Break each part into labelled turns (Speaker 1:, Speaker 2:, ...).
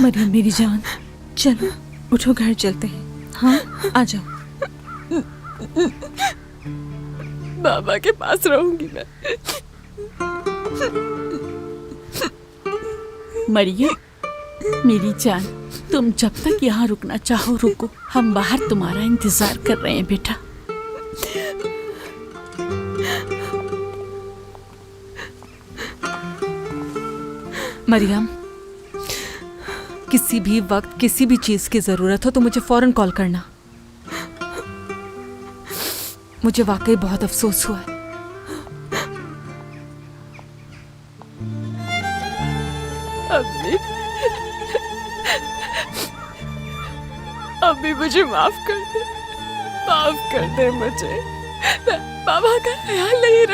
Speaker 1: मरियम मेरी जान, चलो उठो, घर चलते हैं। हाँ आ जाओ।
Speaker 2: बाबा के पास रहूंगी मैं।
Speaker 3: मरियम मेरी जान, तुम जब तक यहाँ रुकना चाहो रुको, हम बाहर तुम्हारा इंतजार कर रहे हैं बेटा।
Speaker 1: मरियम, किसी भी वक्त किसी भी चीज की जरूरत हो तो मुझे फौरन कॉल करना। मुझे वाकई बहुत अफसोस हुआ है।
Speaker 2: अम्मी, अम्मी मुझे माफ कर दे, माफ कर दे मुझे। मैं बाबा का ख्याल नहीं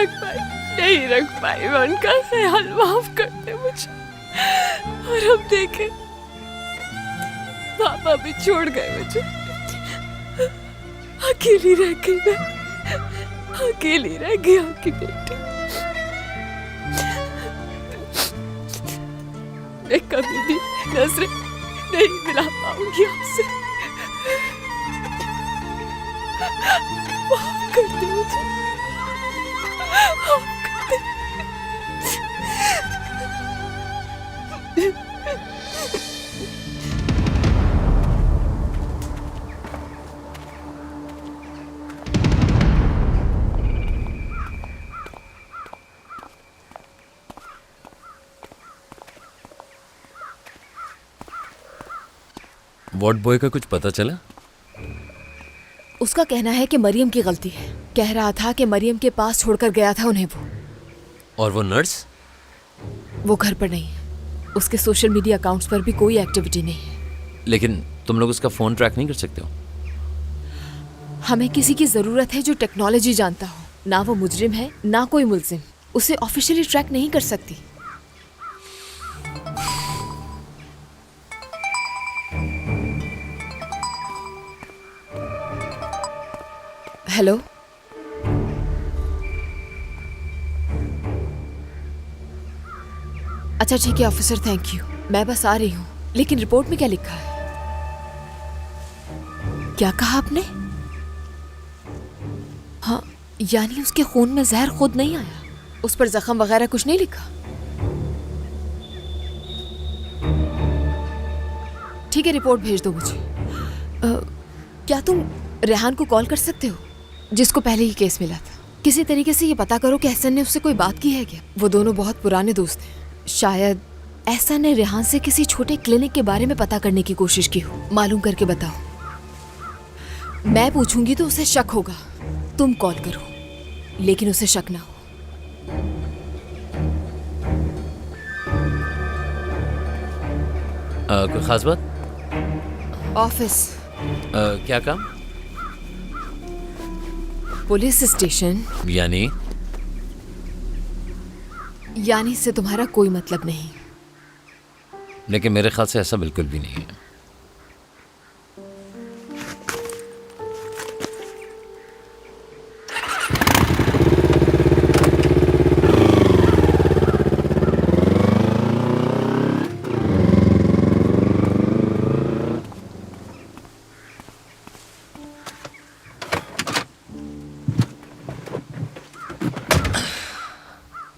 Speaker 2: रख पाई, मैं उनका ख्याल, माफ कर दे मुझे। और अब देखे पापा भी छोड़ गए मुझे, अकेली रह गई मैं, अकेली रह गई आपकी बेटी। मैं कभी भी नजरें नहीं मिला पाऊंगी आपसे, माफ कर दे मुझे, माफ कर दे।
Speaker 4: वार्ड बॉय का कुछ पता चला?
Speaker 5: उसका कहना है कि मरियम की गलती है। कह रहा था कि मरियम के पास छोड़कर गया था उन्हें वो।
Speaker 4: और वो नर्स?
Speaker 5: वो घर पर नहीं है, उसके सोशल मीडिया अकाउंट्स पर भी कोई एक्टिविटी नहीं है।
Speaker 4: लेकिन तुम लोग उसका फोन ट्रैक नहीं कर सकते हो?
Speaker 5: हमें किसी की जरूरत है जो टेक्नोलॉजी जानता हो। ना वो मुजरिम है ना कोई मुल्जिम, उसे ऑफिशियली ट्रैक नहीं कर सकती। हेलो, अच्छा ठीक है ऑफिसर, थैंक यू। मैं बस आ रही हूँ। लेकिन रिपोर्ट में क्या लिखा है? क्या कहा आपने? हाँ, यानी उसके खून में जहर खुद नहीं आया, उस पर जख्म वगैरह कुछ नहीं लिखा? ठीक है, रिपोर्ट भेज दो मुझे। क्या तुम रेहान को कॉल कर सकते हो, जिसको पहले ही केस मिला था? किसी तरीके से ये पता करो कि एहसन ने उससे कोई बात की है क्या। वो दोनों बहुत पुराने दोस्त हैं। शायद एहसन ने रेहान से किसी छोटे क्लिनिक के बारे में पता करने की कोशिश की हो। मालूम करके बताओ। मैं पूछूंगी तो उसे शक होगा। तुम कॉल करो, लेकिन उसे शक ना हो।
Speaker 4: कोई खास बात?
Speaker 5: ऑफिस।
Speaker 4: क्या काम?
Speaker 5: Police station. यानी से तुम्हारा कोई मतलब नहीं?
Speaker 4: लेकिन मेरे ख्याल से ऐसा बिल्कुल भी नहीं है।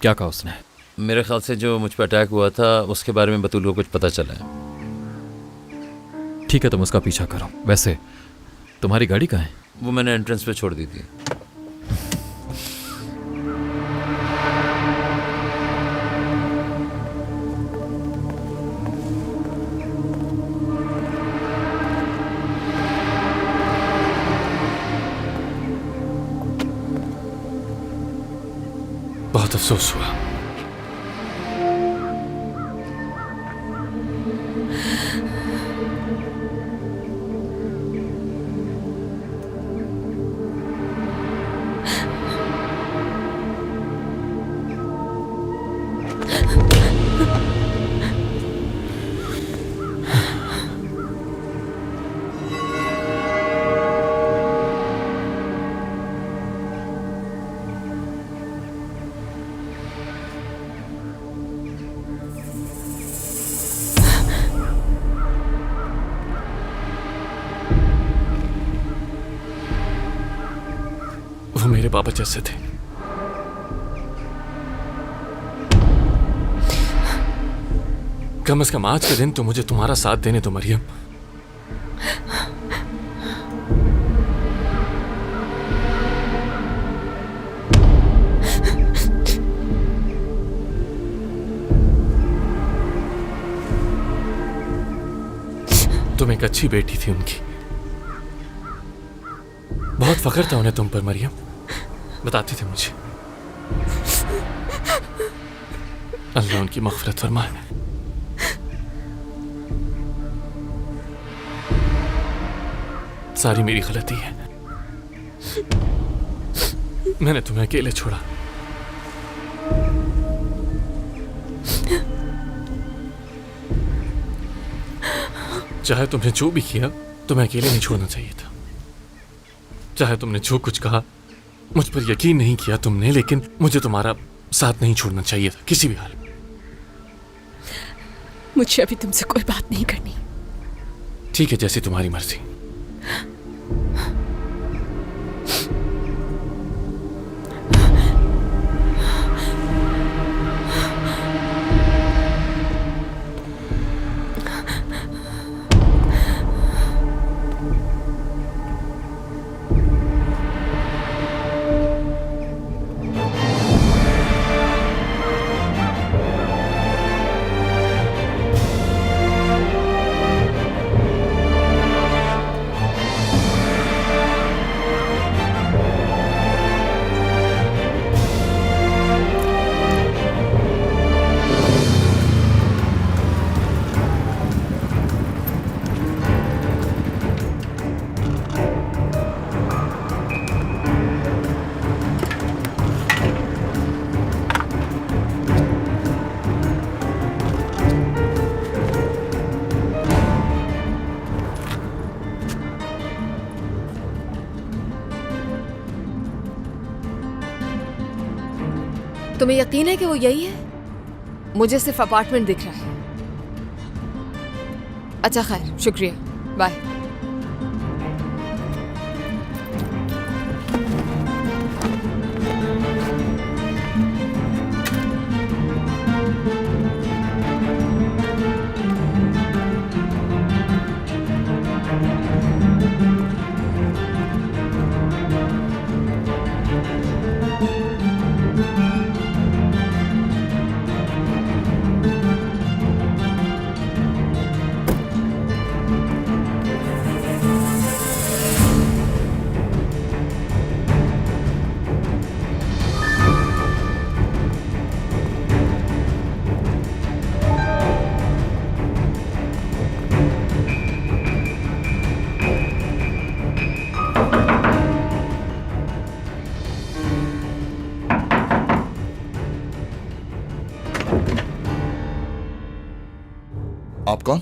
Speaker 6: क्या कहा उसने?
Speaker 4: मेरे ख्याल से जो मुझ पर अटैक हुआ था उसके बारे में बतूल को कुछ पता चला है।
Speaker 6: ठीक है, तुम उसका पीछा करो। वैसे तुम्हारी गाड़ी कहाँ है?
Speaker 4: वो मैंने एंट्रेंस पे छोड़ दी थी।
Speaker 6: बहुत अफसोस हुआ। मेरे पापा जैसे थे। कम से कम आज के दिन तो मुझे तुम्हारा साथ देने दो मरियम। तुम एक अच्छी बेटी थी उनकी। बहुत फख्र था उन्हें तुम पर मरियम, बताते थे मुझे। अल्लाह उनकी मग़फ़िरत फरमाए। सारी मेरी गलती है, मैंने तुम्हें अकेले छोड़ा। चाहे तुमने जो भी किया, तुम्हें अकेले नहीं छोड़ना चाहिए था। चाहे तुमने जो कुछ कहा, मुझ पर यकीन नहीं किया तुमने, लेकिन मुझे तुम्हारा साथ नहीं छोड़ना चाहिए था किसी भी हाल में।
Speaker 1: मुझे अभी तुमसे कोई बात नहीं करनी।
Speaker 6: ठीक है, जैसी तुम्हारी मर्जी।
Speaker 5: तुम्हें यकीन है कि वो यही है? मुझे सिर्फ अपार्टमेंट दिख रहा है। अच्छा खैर, शुक्रिया, बाय।
Speaker 7: आप कौन?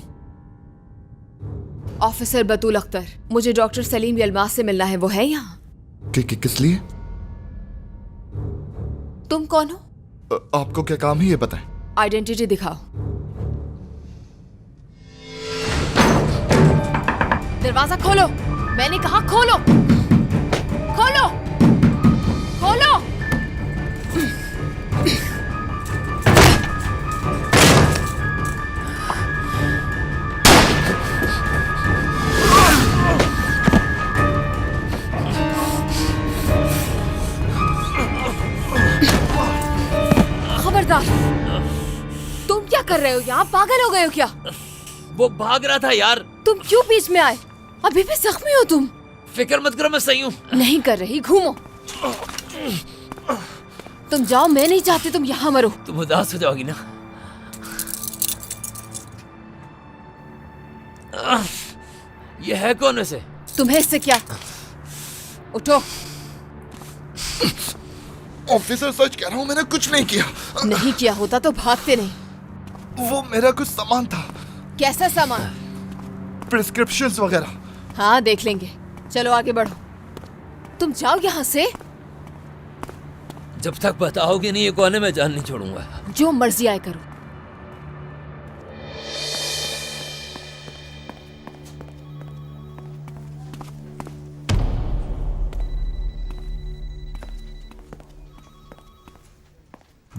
Speaker 5: ऑफिसर बतूल अख्तर। मुझे डॉक्टर सलीम यलमास से मिलना है। वो है यहाँ?
Speaker 7: किस लिए?
Speaker 5: तुम कौन हो?
Speaker 7: आपको क्या काम है ये बताएं।
Speaker 5: आइडेंटिटी दिखाओ। दरवाजा खोलो। मैंने कहा खोलो। खोलो खोलो। खबरदार। तुम क्या कर रहे हो यहाँ? पागल हो गए हो क्या?
Speaker 4: वो भाग रहा था यार।
Speaker 5: तुम क्यों बीच में आए? अभी भी जख्मी हो तुम?
Speaker 4: फिक्र मत करो, मैं सही हूँ।
Speaker 5: नहीं कर रही, घूमो। तुम जाओ, मैं नहीं चाहती तुम यहाँ मरो।
Speaker 4: तुम उदास हो जाओगी ना। ये है कौन वैसे?
Speaker 5: तुम्हें इससे क्या? उठो।
Speaker 7: ऑफिसर सच कह रहा हूँ, मैंने कुछ नहीं किया।
Speaker 5: नहीं किया होता तो भागते नहीं।
Speaker 7: वो मेरा कुछ सामान था।
Speaker 5: कैसा सामान?
Speaker 7: प्रिस्क्रिप्शंस वगैरह।
Speaker 5: हाँ, देख लेंगे। चलो आगे बढ़ो। तुम जाओ यहाँ से।
Speaker 4: जब तक बताओगे नहीं ये कौन है, मैं जान नहीं छोड़ूंगा।
Speaker 5: जो मर्जी आए करो।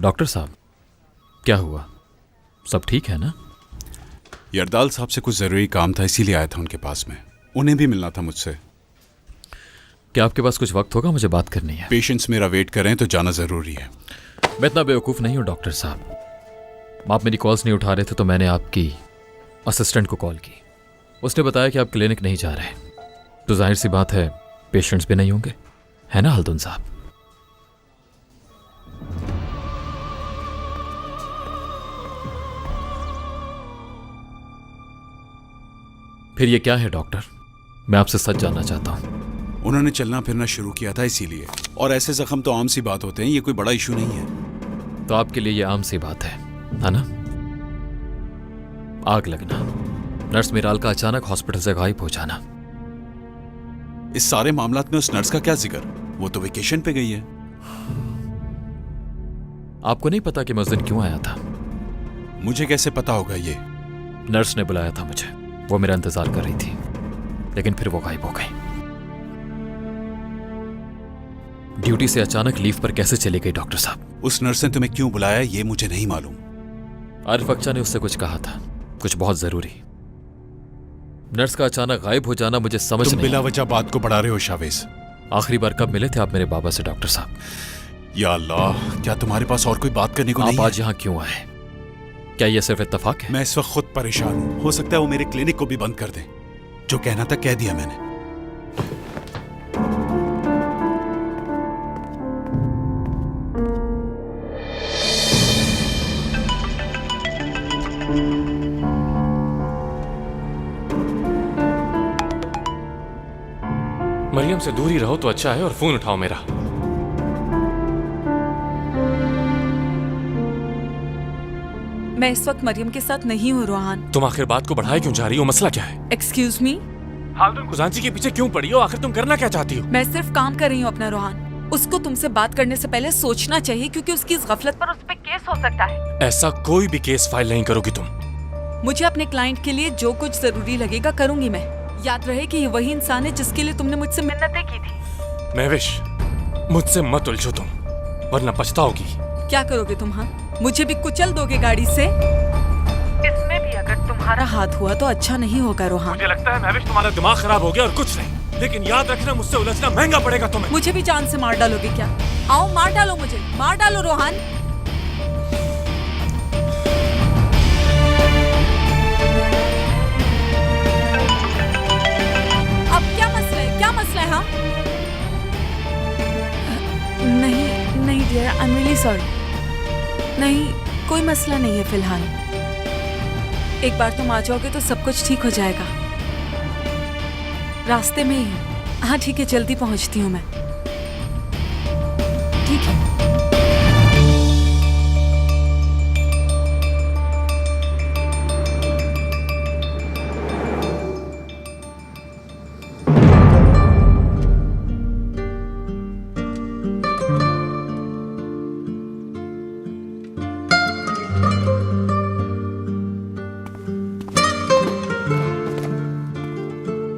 Speaker 4: डॉक्टर साहब, क्या हुआ? सब ठीक है ना?
Speaker 8: यरदाल साहब से कुछ ज़रूरी काम था, इसीलिए आया था उनके पास में। उन्हें भी मिलना था मुझसे।
Speaker 4: क्या आपके पास कुछ वक्त होगा? मुझे बात करनी है।
Speaker 8: पेशेंट्स मेरा वेट कर रहे हैं तो जाना ज़रूरी है।
Speaker 4: मैं इतना बेवकूफ़ नहीं हूँ डॉक्टर साहब। आप मेरी कॉल्स नहीं उठा रहे थे तो मैंने आपकी असिस्टेंट को कॉल की। उसने बताया कि आप क्लिनिक नहीं जा रहे, तो जाहिर सी बात है पेशेंट्स भी नहीं होंगे, है ना हल्दुन साहब? फिर ये क्या है डॉक्टर? मैं आपसे सच जानना चाहता हूं।
Speaker 8: उन्होंने चलना फिरना शुरू किया था इसीलिए, और ऐसे जख्म तो आम सी बात होते हैं, ये कोई बड़ा इशू नहीं है।
Speaker 4: तो आपके लिए ये आम सी बात है ना? आग लगना, नर्स मिराल का अचानक हॉस्पिटल से गायब हो जाना,
Speaker 8: इस सारे मामलात में उस नर्स का क्या जिक्र? वो तो वेकेशन पे गई है।
Speaker 4: आपको नहीं पता कि मैं उस दिन क्यों आया था?
Speaker 8: मुझे कैसे पता होगा ये?
Speaker 4: नर्स ने बुलाया था मुझे, वो मेरा इंतजार कर रही थी, लेकिन फिर वो गायब हो गई। ड्यूटी से अचानक लीव पर कैसे चली गई डॉक्टर साहब?
Speaker 8: उस नर्स ने तुम्हें क्यों बुलाया ये मुझे नहीं मालूम।
Speaker 4: आरिफ अक्चा ने उससे कुछ कहा था, कुछ बहुत जरूरी। नर्स का अचानक गायब हो जाना मुझे समझ
Speaker 8: तुम
Speaker 4: नहीं।
Speaker 8: बिला वजह बात को बढ़ा रहे हो शावेज।
Speaker 4: आखिरी बार कब मिले थे आप मेरे बाबा से डॉक्टर साहब?
Speaker 8: या अल्लाह, क्या तुम्हारे पास और कोई बात करने को नहीं
Speaker 4: आप
Speaker 8: है?
Speaker 4: आज यहाँ क्यों आए? क्या ये सिर्फ इत्तेफाक है?
Speaker 8: मैं इस वक्त खुद परेशान हूँ। हो सकता है वो मेरे क्लिनिक को भी बंद कर दे। जो कहना था कह दिया मैंने।
Speaker 6: मरियम से दूर ही रहो तो अच्छा है, और फोन उठाओ मेरा।
Speaker 1: मैं इस वक्त मरियम के साथ नहीं हूँ रोहान।
Speaker 6: तुम आखिर बात को बढ़ाए क्यों जा रही हो? मसला क्या है?
Speaker 1: Excuse me.
Speaker 6: हालदुन खुजांची के पीछे क्यों पड़ी हो? आखिर तुम करना क्या चाहती हो?
Speaker 1: मैं सिर्फ काम कर रही हूँ अपना रोहान। उसको तुमसे बात करने से पहले सोचना चाहिए, क्योंकि उसकी इस गफलत पर उस पे केस हो सकता है।
Speaker 6: ऐसा कोई भी केस फाइल नहीं करोगी तुम।
Speaker 1: मुझे अपने क्लाइंट के लिए जो कुछ जरूरी लगेगा करूंगी मैं। याद रहे कि ये वही इंसान है जिसके लिए तुमने मुझसे मिन्नतें की थी।
Speaker 6: महविश, मुझसे मत उलझो तुम, वरना पछताओगी।
Speaker 1: क्या करोगे तुम? हाँ, मुझे भी कुचल दोगे गाड़ी से? इसमें भी अगर तुम्हारा हाथ हुआ तो अच्छा नहीं होगा रोहान।
Speaker 6: मुझे लगता है महविश तुम्हारा दिमाग खराब हो गया और कुछ नहीं। लेकिन याद रखना, मुझसे उलझना महंगा पड़ेगा तुम्हें।
Speaker 1: मुझे भी जान से मार डालोगे क्या? आओ मार डालो मुझे, मार डालो रोहान। अब क्या मसला है? क्या मसला है? हाँ नहीं dear, I am really sorry. नहीं, कोई मसला नहीं है फिलहाल। एक बार तुम आ जाओगे तो सब कुछ ठीक हो जाएगा। रास्ते में ही हूँ। हाँ ठीक है, जल्दी पहुँचती हूँ मैं। ठीक है।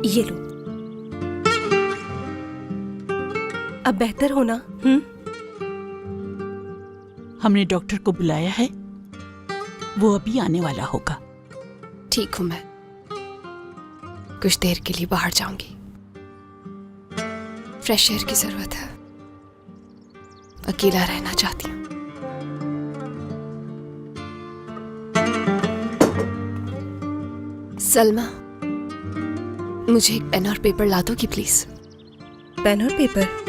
Speaker 9: ये लो। अब बेहतर हो ना?
Speaker 3: हमने डॉक्टर को बुलाया है, वो अभी आने वाला होगा।
Speaker 5: ठीक हूँ मैं। कुछ देर के लिए बाहर जाऊंगी। फ्रेश एयर की जरूरत है। अकेला रहना चाहती हूँ। सलमा, मुझे एक पेन और पेपर ला दोगी प्लीज?
Speaker 9: पेन और पेपर?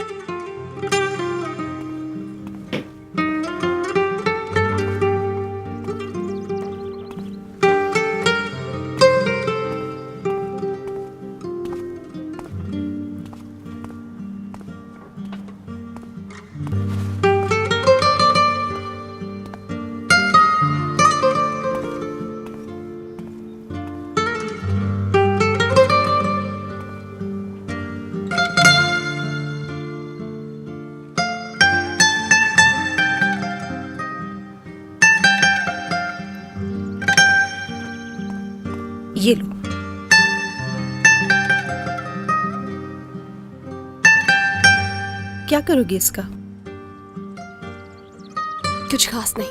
Speaker 9: ये लो। क्या करोगे इसका?
Speaker 5: कुछ खास नहीं।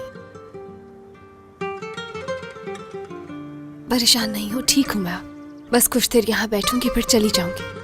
Speaker 5: परेशान नहीं हो, ठीक हूं मैं। बस कुछ देर यहाँ बैठूंगी फिर चली जाऊंगी।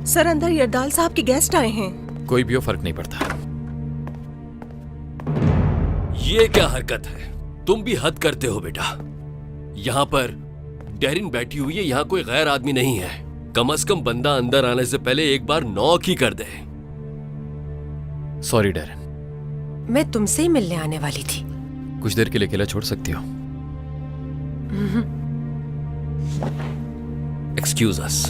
Speaker 9: सर, अंदर यरदाल साहब के गेस्ट आए हैं।
Speaker 4: कोई भी हो फर्क नहीं पड़ता।
Speaker 10: ये क्या हरकत है? तुम भी हद करते हो बेटा। यहाँ पर डेरिन बैठी हुई है, यहाँ कोई गैर आदमी नहीं है। कम से कम बंदा अंदर आने से पहले एक बार नॉक ही कर दे।
Speaker 4: सॉरी डेरिन,
Speaker 9: मैं तुमसे ही मिलने आने वाली थी।
Speaker 4: कुछ देर के लिए अकेला छोड़ सकती हो?
Speaker 10: एक्सक्यूज अस।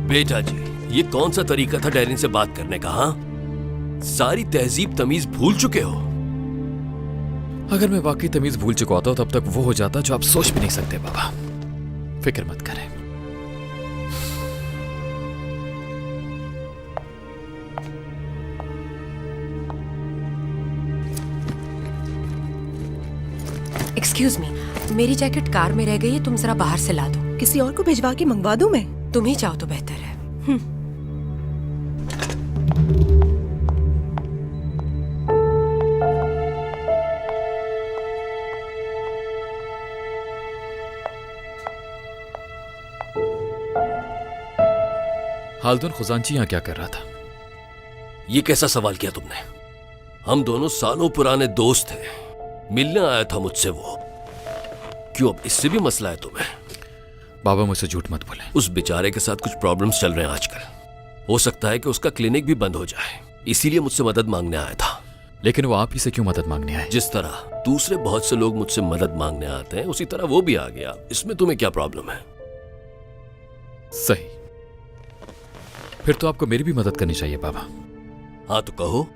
Speaker 10: बेटा जी, ये कौन सा तरीका था डेरिन से बात करने का? हाँ, सारी तहजीब तमीज भूल चुके हो।
Speaker 4: अगर मैं वाकई तमीज भूल चुका होता तब तक वो हो जाता जो आप सोच भी नहीं सकते बाबा। फिक्र मत करें।
Speaker 9: एक्सक्यूज मी, मेरी जैकेट कार में रह गई है, तुम जरा बाहर से ला दो। किसी और को भिजवा के मंगवा दूं मैं? तुम ही जाओ तो बेहतर है।
Speaker 4: हालदुन खुजानची यहाँ क्या कर रहा था?
Speaker 10: ये कैसा सवाल किया तुमने? हम दोनों सालों पुराने दोस्त थे। मिलने आया था मुझसे वो। क्यों, अब इससे भी मसला है तुम्हें?
Speaker 4: बाबा मुझसे झूठ मत बोले।
Speaker 10: उस बेचारे के साथ कुछ प्रॉब्लम्स चल रहे हैं आजकल। हो सकता है कि उसका क्लिनिक भी बंद हो जाए, इसीलिए मुझसे मदद मांगने आया था।
Speaker 4: लेकिन वो आप ही से क्यों मदद मांगने आए?
Speaker 10: जिस तरह दूसरे बहुत से लोग मुझसे मदद मांगने आते हैं, उसी तरह वो भी आ गया। इसमें तुम्हें क्या प्रॉब्लम है?
Speaker 4: सही, फिर तो आपको मेरी भी मदद करनी चाहिए बाबा।
Speaker 10: हाँ तो कहो।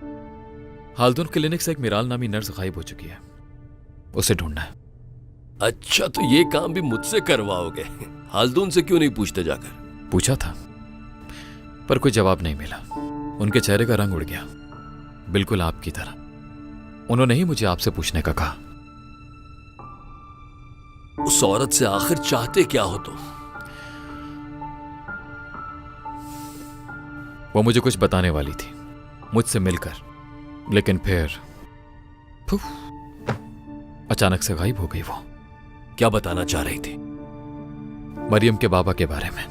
Speaker 4: हालदुन क्लिनिक से एक मिराल नामी नर्स गायब हो चुकी है, उसे ढूंढना है।
Speaker 10: अच्छा, तो ये काम भी मुझसे करवाओगे? हालदून से क्यों नहीं पूछते जाकर?
Speaker 4: पूछा था पर कोई जवाब नहीं मिला। उनके चेहरे का रंग उड़ गया, बिल्कुल आपकी तरह। उन्होंने ही मुझे आपसे पूछने का कहा।
Speaker 10: उस औरत से आखिर चाहते क्या हो तुम?
Speaker 4: वो मुझे कुछ बताने वाली थी मुझसे मिलकर, लेकिन फिर अचानक से गायब हो गई। वो
Speaker 10: क्या बताना चाह रही थी?
Speaker 4: मरियम के बाबा के बारे में।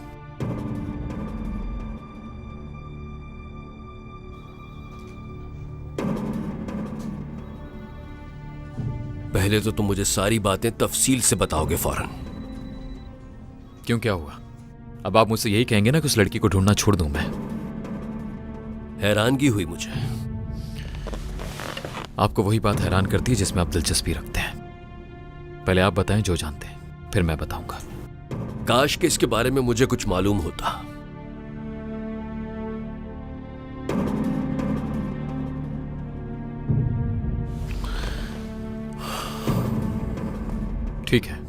Speaker 10: पहले तो तुम मुझे सारी बातें तफसील से बताओगे फौरन।
Speaker 4: क्यों, क्या हुआ? अब आप मुझसे यही कहेंगे ना कि उस लड़की को ढूंढना छोड़ दूं मैं?
Speaker 10: हैरानगी हुई मुझे।
Speaker 4: आपको वही बात हैरान करती है जिसमें आप दिलचस्पी रखते हैं। पहले आप बताएं जो जानते हैं, फिर मैं बताऊंगा।
Speaker 10: काश कि इसके बारे में मुझे कुछ मालूम होता।
Speaker 4: ठीक है।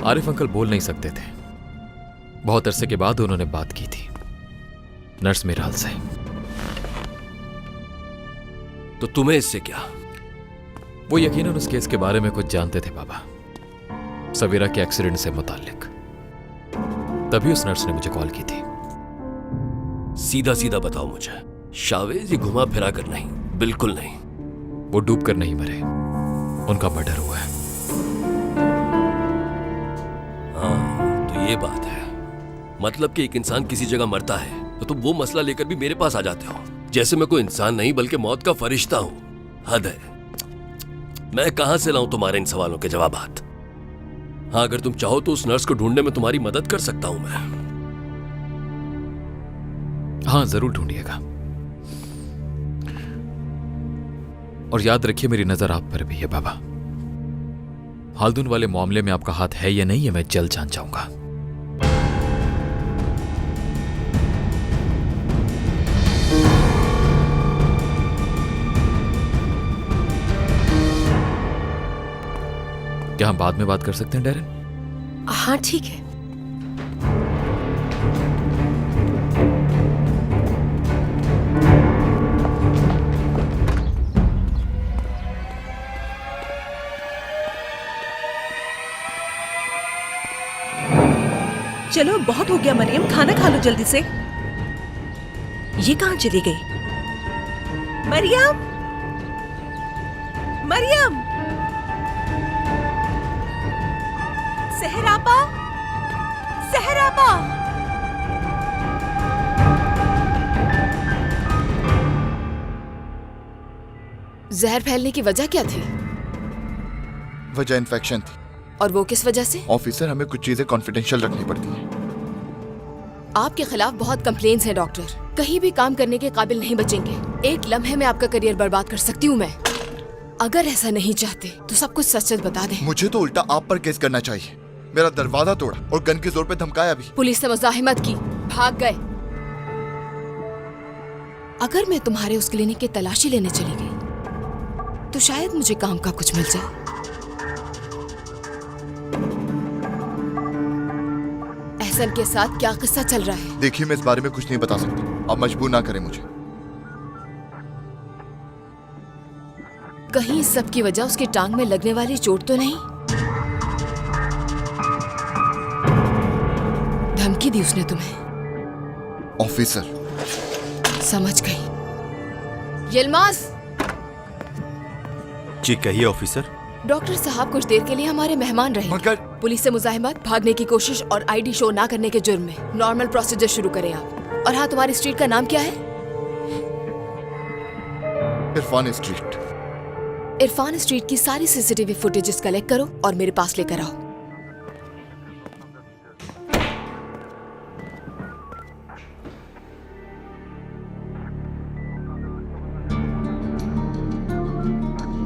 Speaker 4: आरिफ अंकल बोल नहीं सकते थे। बहुत अरसे के बाद उन्होंने बात की थी नर्स मिराल से।
Speaker 10: तो तुम्हें इससे क्या?
Speaker 4: वो यकीनन उस केस के बारे में कुछ जानते थे बाबा, सवेरा के एक्सीडेंट से मुताल्लिक। तभी उस नर्स ने मुझे कॉल की थी।
Speaker 10: सीधा सीधा बताओ मुझे। शावेज ये घुमा फिरा कर नहीं, बिल्कुल नहीं।
Speaker 4: वो डूब कर नहीं मरे, उनका मर्डर हुआ है।
Speaker 10: हाँ, तो ये बात है। मतलब कि एक इंसान किसी जगह मरता है तो तुम वो मसला लेकर भी मेरे पास आ जाते हो, जैसे मैं कोई इंसान नहीं बल्कि मौत का फरिश्ता हूं। हद है। मैं कहां से लाऊं तुम्हारे इन सवालों के जवाबात? हाँ, अगर तुम चाहो तो उस नर्स को ढूंढने में तुम्हारी मदद कर सकता हूं मैं।
Speaker 4: हाँ, जरूर ढूंढिएगा। और याद रखिए मेरी नजर आप पर भी है बाबा। हालदून वाले मामले में आपका हाथ है या नहीं, है मैं जल्द जान जाऊंगा। क्या हम बाद में बात कर सकते हैं डेरन?
Speaker 9: हाँ ठीक है।
Speaker 2: चलो बहुत हो गया मरियम, खाना खा लो जल्दी से। ये कहाँ चली गई? मरियम, मरियम, सहरापा, सहरापा।
Speaker 5: जहर फैलने की वजह क्या थी?
Speaker 7: वजह इन्फेक्शन थी।
Speaker 5: और वो किस वजह से?
Speaker 7: ऑफिसर, हमें कुछ चीजें कॉन्फिडेंशियल रखनी पड़ती हैं।
Speaker 5: आपके खिलाफ बहुत कंप्लेन्स हैं डॉक्टर। कहीं भी काम करने के काबिल नहीं बचेंगे। एक लम्हे में आपका करियर बर्बाद कर सकती हूँ मैं। अगर ऐसा नहीं चाहते तो सब कुछ सच सच बता दें।
Speaker 7: मुझे तो उल्टा आप पर केस करना चाहिए। मेरा दरवाजा तोड़ा और गन के जोर पे धमकाया भी।
Speaker 5: पुलिस ने मुजाहिमत की, भाग गए। अगर मैं तुम्हारे उस क्लिनिक की तलाशी लेने चली गई तो शायद मुझे काम का कुछ मिल जाए। एहसन के साथ क्या किस्सा चल रहा है?
Speaker 7: देखिए, मैं इस बारे में कुछ नहीं बता सकता। आप मजबूर ना करें मुझे।
Speaker 5: कहीं इस सब की वजह उसकी टांग में लगने वाली चोट तो नहीं? धमकी दी उसने तुम्हें?
Speaker 7: ऑफिसर,
Speaker 5: समझ गई। यिल्मास!
Speaker 11: जी कहिए ऑफिसर।
Speaker 5: डॉक्टर साहब कुछ देर के लिए हमारे मेहमान रहे।
Speaker 7: मगर
Speaker 5: पुलिस से मुजाहिमत, भागने की कोशिश और आईडी शो ना करने के जुर्म में नॉर्मल प्रोसीजर शुरू करें आप। और हाँ, तुम्हारी स्ट्रीट का नाम क्या है?
Speaker 7: इरफान स्ट्रीट।
Speaker 5: इरफान स्ट्रीट की सारी सीसीटीवी फुटेजेस कलेक्ट करो और मेरे पास लेकर आओ।